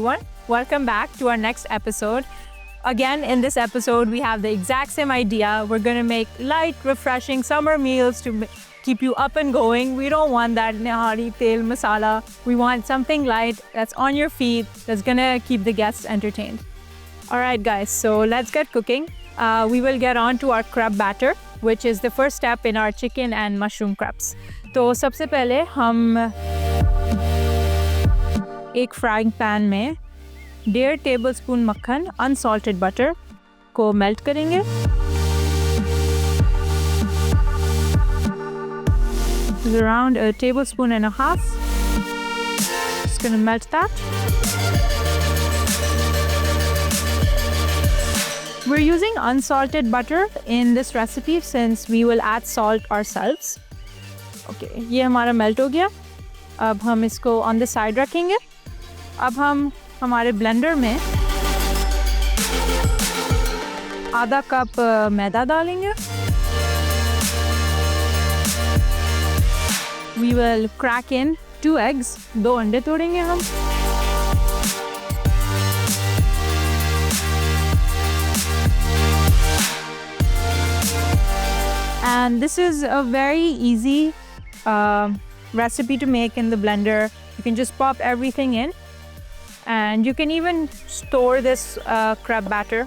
everyone. Welcome back to our next episode. Again, in this episode, we have the exact same idea. We're going to make light, refreshing summer meals to keep you up and going. We don't want that nihari, tel, masala. We want something light that's on your feet, that's going to keep the guests entertained. All right, guys, so let's get cooking. We will get on to our crab batter, which is the first step in our chicken and mushroom crepes. तो सबसे पहले हम एक frying pan में 1.5 tablespoon मक्खन unsalted butter को melt करेंगे. Around 1.5 tablespoons. Just gonna melt that. We're using unsalted butter in this recipe since we will add salt ourselves. Okay, ये हमारा मेल्ट हो गया. अब हम इसको ऑन द साइड रखेंगे. अब हम हमारे ब्लेंडर में आधा कप मैदा डालेंगे. We will crack in 2 eggs. 2 अंडे तोड़ेंगे हम. And this is a very easy recipe to make in the blender. You can just pop everything in. And you can even store this crab batter.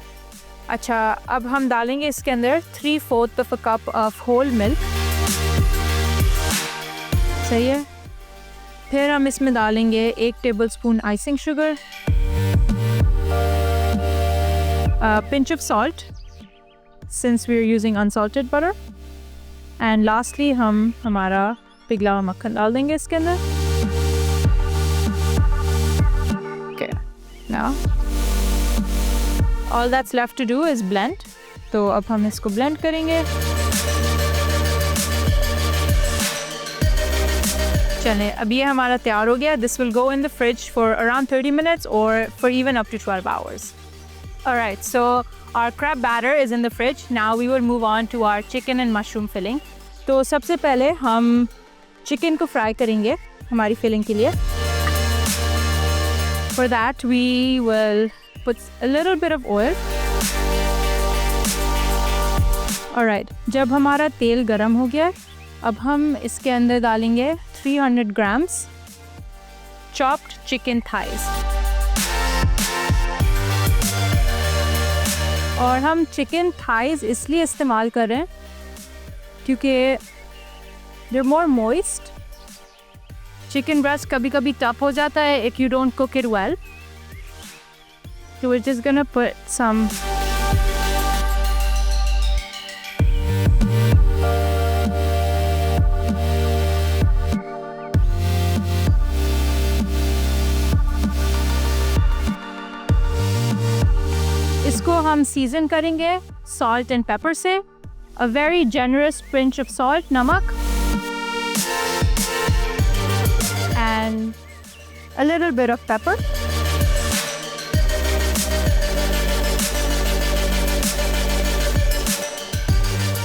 अच्छा, अब हम डालेंगे इसके अंदर 3/4 of a cup of whole milk. सही है. फिर हम इसमें डालेंगे 1 tablespoon icing sugar, a pinch of salt since we are using unsalted butter. And lastly हम हमारा पिघला हुआ मक्खन डाल देंगे इसके अंदर. Okay, now all that's left to do is blend. तो अब हम इसको blend करेंगे. चलें, अब ये हमारा तैयार हो गया. This will go in the fridge for around 30 minutes or for even up to 12 hours. Alright, so our crab batter is in the fridge. Now we will move on to our chicken and mushroom filling. तो सबसे पहले हम chicken को fry करेंगे हमारी filling के लिए. For that we will put a little bit of oil. Alright, जब हमारा तेल गरम हो गया, अब हम इसके अंदर डालेंगे 300 grams chopped chicken thighs. और हम चिकन थाइज इसलिए इस्तेमाल कर रहे हैं क्योंकि they're more moist. Chicken breast कभी कभी टफ हो जाता है if you don't cook it well. So we're just gonna put some इसको हम सीजन करेंगे salt and pepper से. A very generous pinch of salt, नमक, and a little bit of pepper.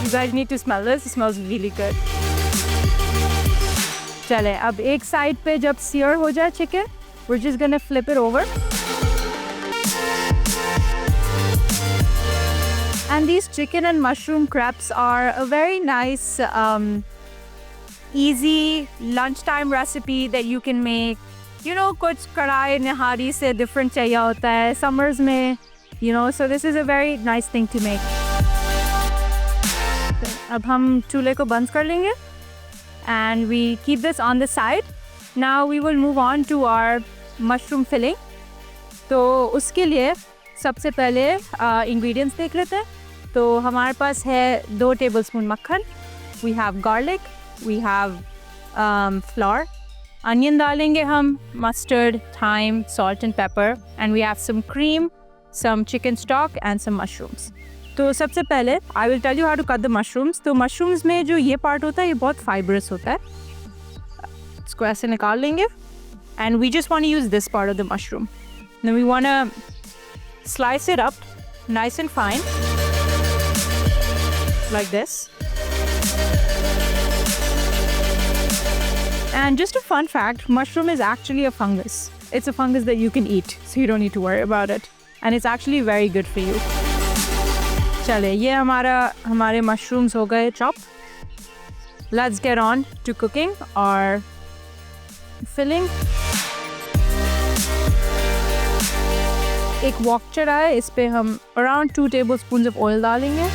You guys need to smell this. It smells really good. चले, अब एक side पे जब sear हो जाए chicken, we're just gonna flip it over. And these chicken and mushroom crepes are a very nice, easy lunchtime recipe that you can make. You know, कुछ कढ़ाई निहारी से different चाहिए होता है summers में, you know, so this is a very nice thing to make. अब हम चूल्हे को बंद कर लेंगे and we keep this on the side. Now we will move on to our mushroom filling. तो उसके लिए सबसे पहले ingredients देख लेते हैं. तो हमारे पास है 2 tablespoon मक्खन. We have garlic, we have flour, onion डालेंगे हम, mustard, thyme, salt and pepper, and we have some cream, some chicken stock and some mushrooms. तो सबसे पहले I will tell you how to cut the mushrooms. तो mushrooms में जो ये part होता है ये बहुत fibrous होता है. इसको ऐसे निकाल लेंगे and we just want to use this part of the mushroom. Then we want to slice it up nice and fine like this. And just a fun fact, mushroom is actually a fungus. it's a fungus that you can eat, so you don't need to worry about it. And it's actually very good for you. चले, ये हमारे mushrooms हो गए chop. Let's get on to cooking our filling. एक wok चढ़ा है, इस पे हम around 2 tablespoons of oil डालेंगे.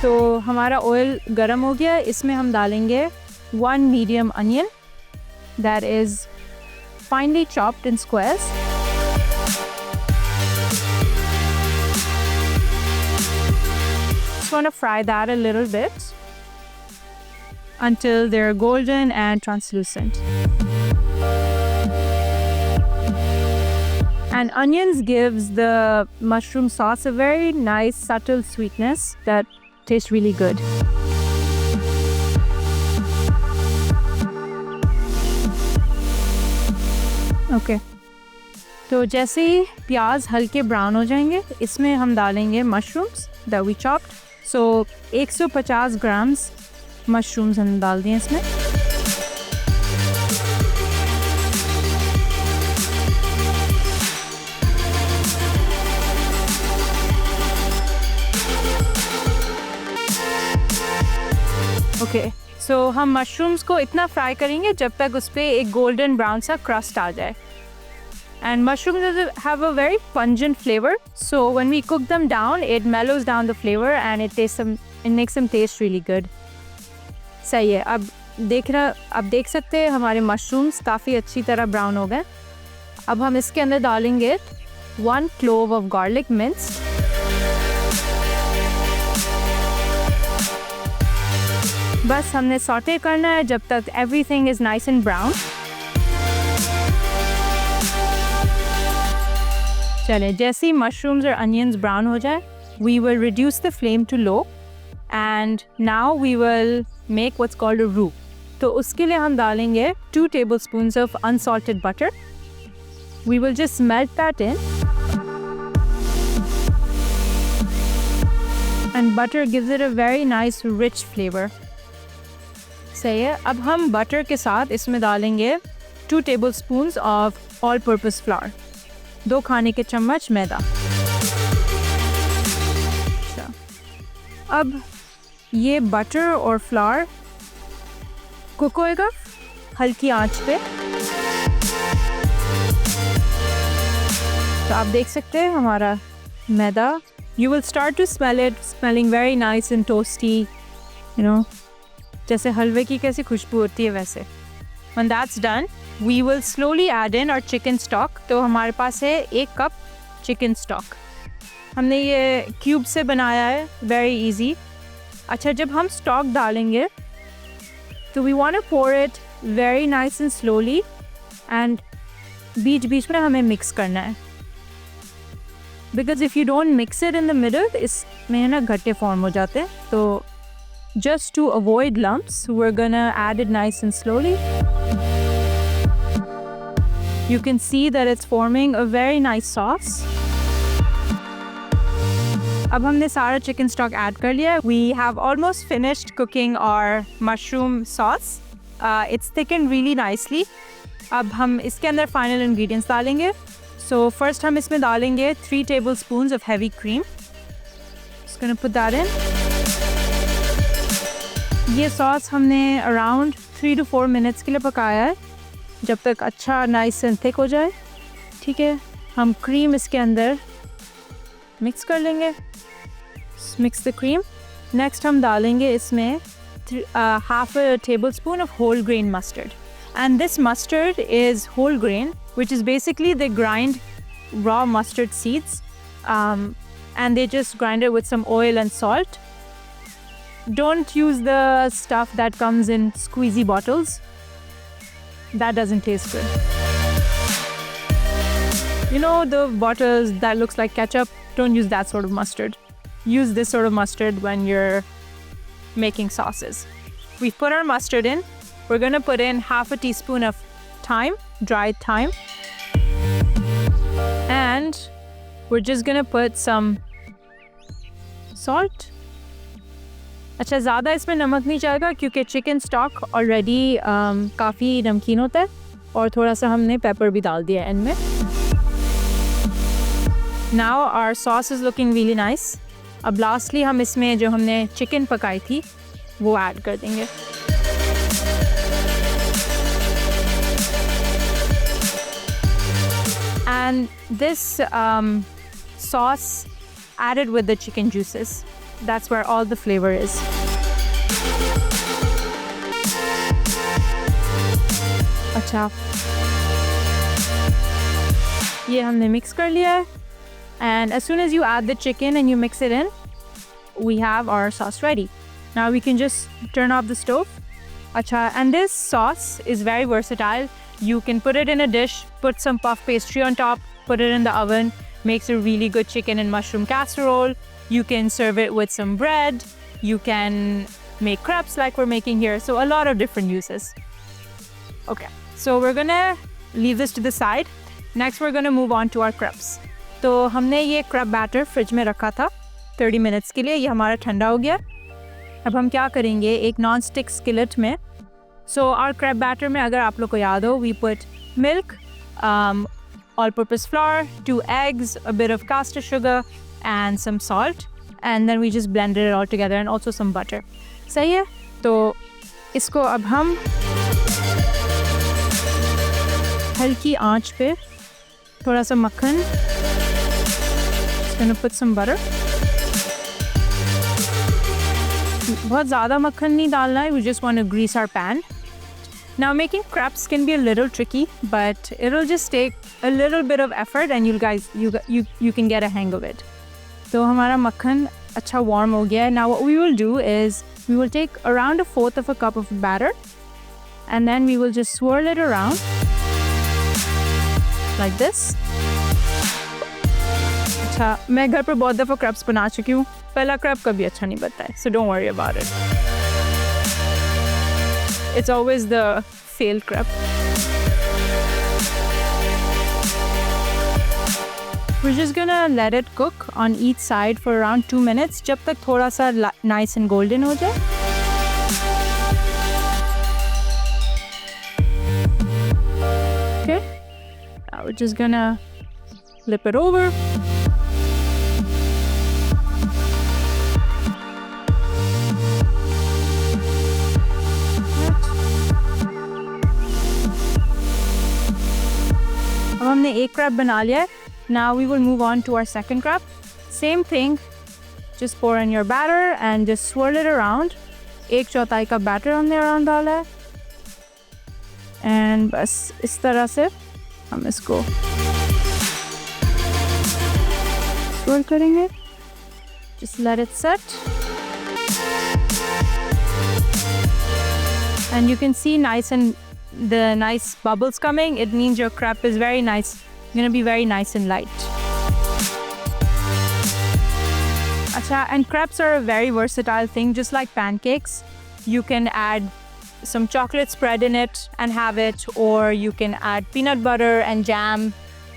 तो हमारा ऑयल गरम हो गया, इसमें हम डालेंगे 1 medium onion that is finely chopped in squares. Just want to fry that a little bit until they're golden and translucent. And onions gives the mushroom sauce a very nice subtle sweetness that tastes really good. Okay. तो जैसे ही प्याज हल्के brown हो जाएंगे, इसमें हम डालेंगे mushrooms that we chopped. So 150 grams mushrooms हम डाल दिए इसमें. ओके, सो हम मशरूम्स को इतना फ्राई करेंगे जब तक उस पर एक गोल्डन ब्राउन सा क्रस्ट आ जाए. And mushrooms have a very pungent flavour, so when we cook them down it mellows down the flavour and it makes them taste really good. सही है. अब देख सकते हैं हमारे मशरूम्स काफ़ी अच्छी तरह ब्राउन हो गए. अब हम इसके अंदर डालेंगे 1 clove ऑफ गार्लिक मिंस्ड. बस हमने सॉटे करना है जब तक everything is nice and brown. चले, जैसे ही मशरूम्स और अनियंस ब्राउन हो जाए, we will reduce the flame to low and now we will make what's called a रूप. तो उसके लिए हम डालेंगे 2 tablespoons of unsalted butter. We will just melt that in and butter gives it a very nice rich flavour. सही है. अब हम बटर के साथ इसमें डालेंगे 2 tablespoons of all purpose flower, 2 खाने के चम्मच मैदा. अच्छा, अब ये बटर और फ्लावर कुक होएगा हल्की आंच पे. तो आप देख सकते हैं हमारा मैदा, you will start to smell it, smelling very nice and toasty, you know, जैसे हलवे की कैसी खुशबू होती है वैसे. When that's done, we will slowly add in our chicken stock. तो हमारे पास है 1 कप चिकन स्टॉक. हमने ये क्यूब से बनाया है, वेरी इजी. अच्छा, जब हम स्टॉक डालेंगे तो we want to pour it very nice and slowly and बीच बीच में हमें मिक्स करना है. Because if you don't mix it in the middle, इसमें ना गट्टे फॉर्म हो जाते हैं. तो just to avoid lumps, we're gonna add it nice and slowly. You can see that it's forming a very nice sauce. अब हमने सारा chicken stock add कर लिया. We have almost finished cooking our mushroom sauce. It's thickened really nicely. अब हम इसके अंदर final ingredients डालेंगे. So first हम इसमें डालेंगे 3 tablespoons of heavy cream. Just gonna put that in. ये सॉस हमने अराउंड 3 to 4 मिनट्स के लिए पकाया है, जब तक अच्छा नाइस एंड थिक हो जाए. ठीक है, हम क्रीम इसके अंदर मिक्स कर लेंगे. Mix the cream. नेक्स्ट हम डालेंगे इसमें half a tablespoon of whole grain mustard. And this mustard is whole grain, which is basically they grind raw mustard seeds and they just grind it with some oil and salt. Don't use the stuff that comes in squeezy bottles. That doesn't taste good. You know the bottles that looks like ketchup? Don't use that sort of mustard. Use this sort of mustard when you're making sauces. We've put our mustard in. We're going to put in half a teaspoon of thyme, dried thyme. And we're just going to put some salt. अच्छा, ज़्यादा इसमें नमक नहीं जाएगा क्योंकि chicken stock already काफ़ी नमकीन होता है और थोड़ा सा हमने पेपर भी डाल दिया है एंड में। Now our sauce is looking really nice. अब लास्टली हम इसमें जो हमने चिकन पकाई थी वो ऐड कर देंगे। And this sauce added with the chicken juices, that's where all the flavor is. अच्छा, ये हमने मिक्स कर लिया है and as soon as you add the chicken and you mix it in, we have our sauce ready. Now we can just turn off the stove. Acha, and this sauce is very versatile. You can put it in a dish, put some puff pastry on top, put it in the oven, makes a really good chicken and mushroom casserole. You can serve it with some bread. You can make crepes like we're making here. So a lot of different uses. Okay, so we're gonna leave this to the side. Next we're gonna move on to our crepes. तो हमने ये crep batter fridge में रखा था 30 minutes के लिए, ये हमारा ठंडा हो गया। अब हम क्या करेंगे, एक नॉन स्टिक स्किलेट में, सो आवर crep batter में अगर आप लोग को याद हो, we put milk, all purpose flour, 2 eggs, a bit of caster sugar and some salt, and then we just blended it all together and also some butter. सही है? तो इसको अब हम हल्की आंच पे थोड़ा सा मक्खन, just gonna put some butter. बहुत ज़्यादा मक्खन नहीं डालना है, we just want to grease our pan. Now making crepes can be a little tricky, but it'll just take a little bit of effort and you can get a hang of it. तो हमारा मक्खन अच्छा warm हो गया है. Now what we will do is we will take around 1/4 of a cup of batter and then we will just swirl it around like this. अच्छा, मैं घर पर बहुत दफ़ा crepes बना चुकी हूँ, पहला crepe कभी अच्छा नहीं बनता है, so don't worry about it. It's always the failed crepe. We're just gonna let it cook on each side for around 2 minutes, जब तक थोड़ा सा nice and golden हो जाए. Okay, now we're just gonna flip it over. अब हमने एक Krebs बना लिया है. Now we will move on to our second crab. Same thing, just pour in your batter and just swirl it around. 1/4 का batter हमने around डाला है and बस इस तरह से हम इसको swirl करेंगे. Just let it set. And you can see the nice bubbles coming. It means your crepe is very nice, gonna be very nice and light. Acha, and crepes are a very versatile thing, just like pancakes. You can add some chocolate spread in it and have it, or you can add peanut butter and jam.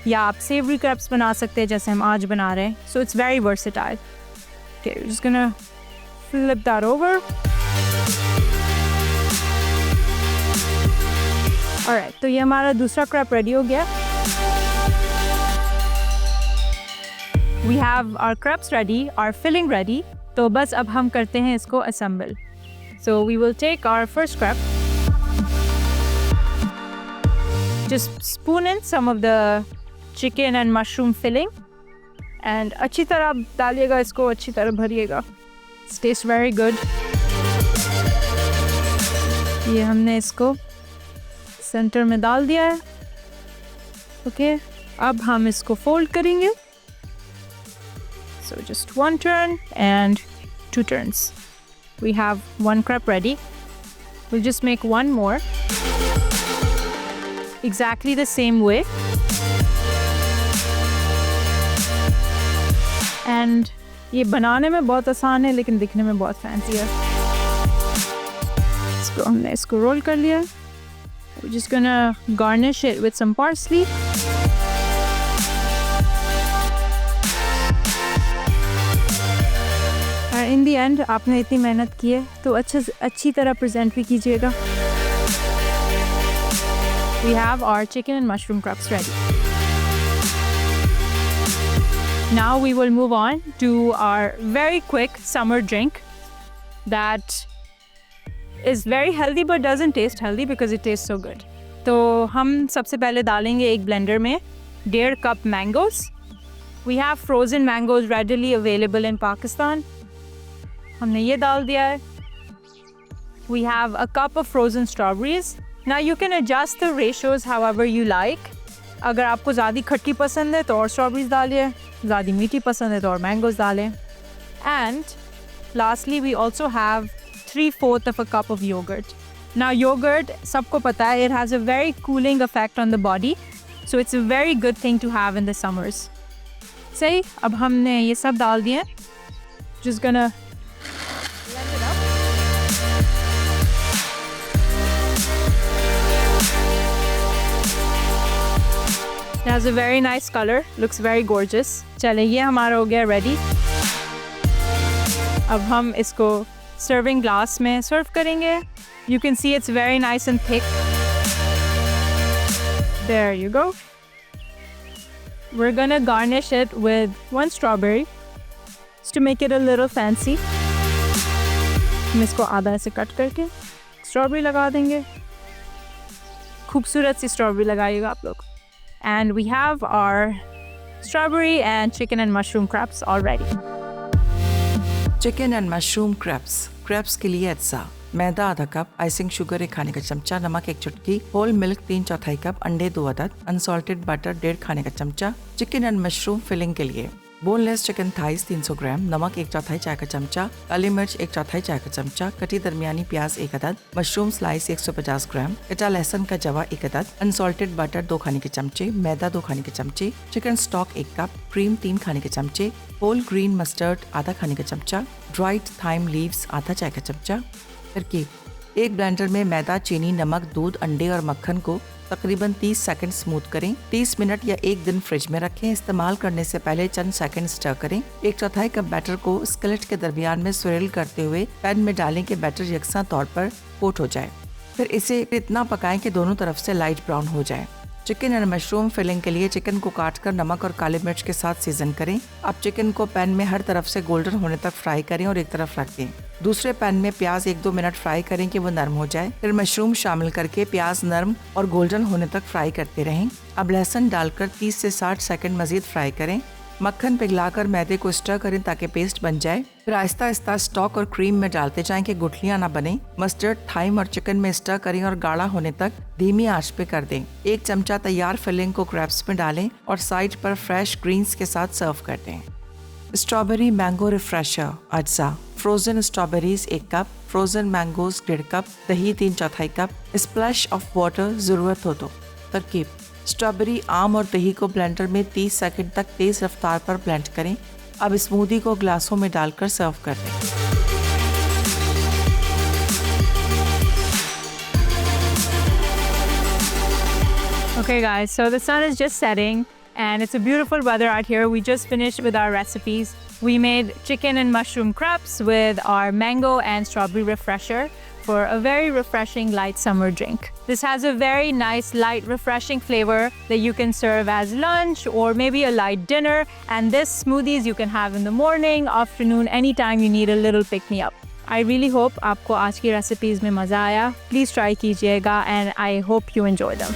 या आप savory crepes बना सकते हैं जैसे हम आज बना रहे हैं. So it's very versatile. Okay, we're just gonna flip that over. Alright, तो ये हमारा दूसरा crepe ready हो गया. We have our crepes ready, our filling ready. तो बस अब हम करते हैं इसको assemble. So we will take our first crepe. Just spoon in some of the chicken and mushroom filling. And अच्छी तरह डालिएगा इसको, अच्छी तरह भरिएगा. It tastes very good. ये हमने इसको सेंटर में डाल दिया है. ओके, अब हम इसको फोल्ड करेंगे. So just 1 turn and 2 turns. We have 1 crepe ready. We'll just make 1 more. Exactly the same way. And ये बनाने में बहुत आसान है लेकिन दिखने में बहुत फैंसी है. इसको हमने इसको रोल कर लिया. We're just gonna garnish it with some parsley. In the and आपने इतनी मेहनत की है तो अच्छी तरह प्रेजेंट भी कीजिएगा। We have our chicken and mushroom crepes ready. Now we will move on to our very quick summer drink that is very healthy but doesn't taste healthy because it tastes so good. तो हम सबसे पहले डालेंगे एक blender में 1.5 cup mangoes. We have frozen mangoes readily available in Pakistan. हमने ये डाल दिया है। We have a cup of frozen strawberries. Now you can adjust the ratios however you like. अगर आपको ज़्यादा खट्टी पसंद है तो और स्ट्रॉबेरीज डालिए, ज़्यादा मीठी पसंद है तो और मैंगोज डालें। And lastly we also have 3/4 of a cup of yogurt. Now yogurt सबको पता है it has a very cooling effect on the body, so it's a very good thing to have in the summers. सही, अब हमने ये सब डाल दिए। Just gonna blend it up. It has a very nice color, looks very gorgeous. चलिए ये हमारा हो गया ready. अब हम इसको सर्विंग ग्लास में सर्व करेंगे। You can see it's very nice and thick. There you go. We're gonna garnish it with 1 strawberry just to make it a little fancy. हम इसको आधा ऐसे कट करके स्ट्रॉबेरी लगा देंगे। खूबसूरत सी स्ट्रॉबेरी लगाइएगा आप लोग। And we have our strawberry and chicken and mushroom crepes all ready. Chicken and mushroom crepes के लिए अज्जा: मैदा आधा कप, आइसिंग शुगर 1 खाने का चमचा, नमक 1 चुटकी, होल मिल्क 3/4 कप, अंडे 2 अदद, अनसॉल्टेड बटर 1.5 खाने का चमचा। चिकन एंड मशरूम फिलिंग के लिए बोनलेस चिकन थाइस 300 ग्राम, नमक 1/4 चाय का चमचा, काली मिर्च 1/4 चाय का चमचा, कटी दरमियानी प्याज 1 अदद, मशरूम स्लाइस 150 ग्राम, कटा लहसुन का जवा 1 अदद, अनसॉल्टेड बटर 2 खाने के चमचे, मैदा 2 खाने के चमचे, चिकन स्टॉक 1 कप, क्रीम 3 खाने के चमचे, होल ग्रीन मस्टर्ड आधा खाने का चमचा, ड्राइड थाइम लीव्स आधा चाय का चमचा। तरकीब: एक ब्लेंडर में मैदा, चीनी, नमक, दूध, अंडे और मक्खन को तकरीबन 30 सेकंड स्मूथ करें। 30 मिनट या 1 दिन फ्रिज में रखें। इस्तेमाल करने से पहले चंद सेकंड स्टर करें। 1/4 कप बैटर को स्किलेट के दरमियान में स्विरल करते हुए पैन में डालें कि बैटर यकसा तौर पर कोट हो जाए। फिर इसे इतना पकाएं कि दोनों तरफ से लाइट ब्राउन हो जाए। चिकन एंड मशरूम फिलिंग के लिए चिकन को काटकर नमक और काली मिर्च के साथ सीजन करें। अब चिकन को पैन में हर तरफ से गोल्डन होने तक फ्राई करें और एक तरफ रख दें। दूसरे पैन में प्याज 1-2 मिनट फ्राई करें कि वो नरम हो जाए। फिर मशरूम शामिल करके प्याज नरम और गोल्डन होने तक फ्राई करते रहें। अब लहसुन डालकर 30 से 60 सेकंड मजीद फ्राई करें। मक्खन पिघलाकर मैदे को स्टर करें ताकि पेस्ट बन जाए। फिर आहिस्ता आहिस्ता स्टॉक और क्रीम में डालते जाएं कि गुठलियां ना बने। मस्टर्ड, थाइम और चिकन में स्टर करें और गाढ़ा होने तक धीमी आंच पे कर दें। 1 चमचा तैयार फिलिंग को क्रैप्स में डालें और साइड पर फ्रेश ग्रीन्स के साथ सर्व कर दें। स्ट्रॉबेरी मैंगो रिफ्रेशर अज्जा: frozen strawberries 1 cup, frozen mangoes 1.5 cup, दही 3/4 कप, स्प्लैश ऑफ वाटर जरूरत हो तो। तरकीब: स्ट्रॉबेरी, आम और दही को ब्लेंडर में 30 सेकंड तक तेज रफ्तार पर ब्लेंड करें। अब स्मूदी को ग्लासों में डालकर सर्व कर दें। Okay guys, so the sun is just setting and it's a beautiful weather out here. We just finished with our recipes. We made chicken and mushroom crepes with our mango and strawberry refresher for a very refreshing light summer drink. This has a very nice light refreshing flavor that you can serve as lunch or maybe a light dinner, and this smoothies you can have in the morning, afternoon, anytime you need a little pick me up. I really hope आपको आज की recipes में मज़ा आया. Please try कीजिएगा and I hope you enjoy them.